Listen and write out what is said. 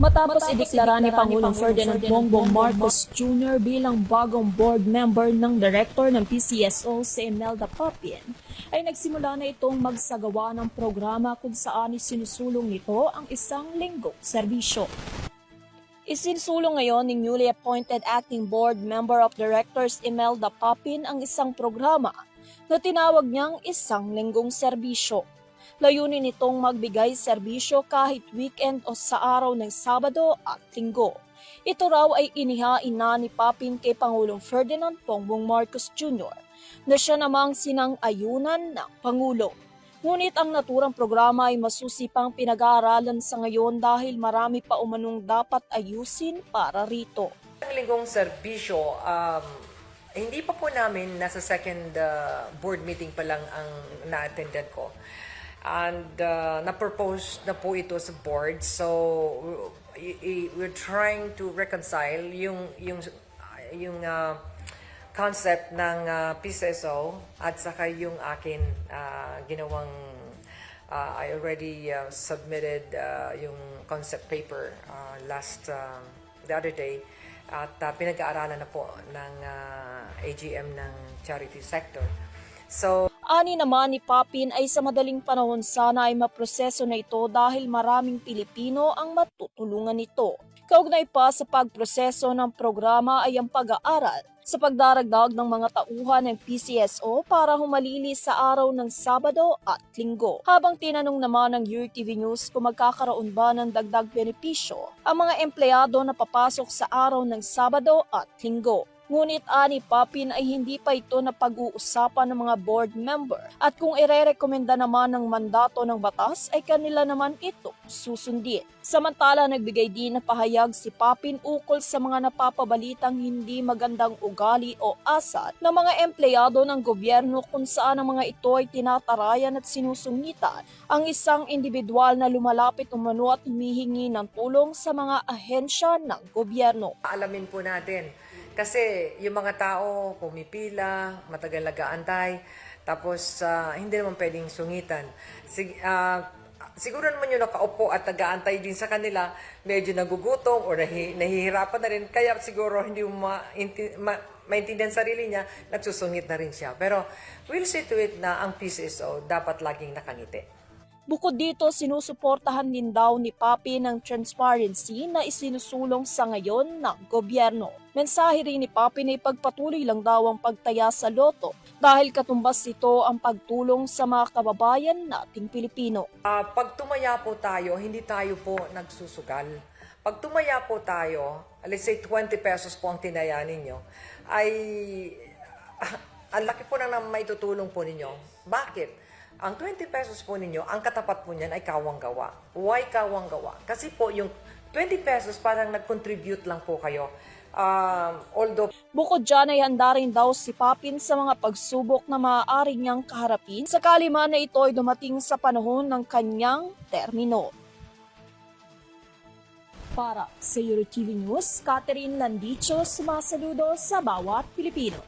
Matapos ideklara ni Pangulong Ferdinand Bongbong Marcos Jr. bilang bagong board member ng director ng PCSO si Imelda Papin, ay nagsimula na itong magsagawa ng programa kung saan isinusulong nito ang isang linggong serbisyo. Isinusulong ngayon ni newly appointed acting board member of directors Imelda Papin ang isang programa na tinawag niyang isang linggong serbisyo. Layunin nitong magbigay serbisyo kahit weekend o sa araw ng Sabado at Linggo. Ito raw ay inihain na ni Papin kay Pangulong Ferdinand Bongbong Marcos Jr. na siya namang sinang-ayunan ng Pangulo. Ngunit ang naturang programa ay masusipang pinag-aaralan sa ngayon dahil marami pa umanong dapat ayusin para rito. Ang linggong serbisyo, hindi pa po namin nasa second board meeting pa lang ang na-attendan ko. And na-propose na po ito sa board. So we're trying to reconcile yung concept ng PCSO at saka yung akin ginawang I already submitted yung concept paper the other day at pinag-aaralan na po ng AGM ng charity sector. So Ani naman ni Papin ay sa madaling panahon sana ay maproseso na ito dahil maraming Pilipino ang matutulungan nito. Kaugnay pa sa pagproseso ng programa ay ang pag-aaral sa pagdaragdag ng mga tauhan ng PCSO para humalili sa araw ng Sabado at Linggo. Habang tinanong naman ng URTV News kung magkakaroon ba ng dagdag benepisyo ang mga empleyado na papasok sa araw ng Sabado at Linggo. Ngunit ani Papin ay hindi pa ito na pag-uusapan ng mga board member at kung irerekomenda naman ng mandato ng batas ay kanila naman ito susundin. Samantala nagbigay din na pahayag si Papin ukol sa mga napapabalitang hindi magandang ugali o asal ng mga empleyado ng gobyerno kung saan ang mga ito ay tinatarayan at sinusungitan ang isang individual na lumalapit umano at humihingi ng tulong sa mga ahensya ng gobyerno. Alamin po natin. Kasi yung mga tao pumipila, matagal nag-aantay, tapos hindi naman pwedeng sungitan. Siguro naman yung nakaupo at nag-aantay din sa kanila, medyo nagugutom o nahihirapan na rin. Kaya siguro hindi mo maintindihan sarili niya, nagsusungit na rin siya. Pero we'll see to it na ang PCSO dapat laging nakangiti. Bukod dito, sinusuportahan din daw ni Papin ang transparency na isinusulong sa ngayon ng gobyerno. Mensahe rin ni Papin ay pagpatuloy lang daw ang pagtaya sa loto dahil katumbas ito ang pagtulong sa mga kababayan nating Pilipino. Pag tumaya po tayo, hindi tayo po nagsusugal. Pag tumaya po tayo, let's say 20 pesos po ang tinaya ninyo, ay ang laki po na maitutulong po ninyo. Bakit? Ang 20 pesos po ninyo, ang katapat po niyan ay kawang-gawa. Why kawang-gawa? Kasi po yung 20 pesos parang nag-contribute lang po kayo. Although bukod dyan ay handa rin daw si Papin sa mga pagsubok na maaari niyang kaharapin sakali man na ito ay dumating sa panahon ng kanyang termino. Para sa URTV News, Catherine Landicho, sumasaludo sa bawat Pilipino.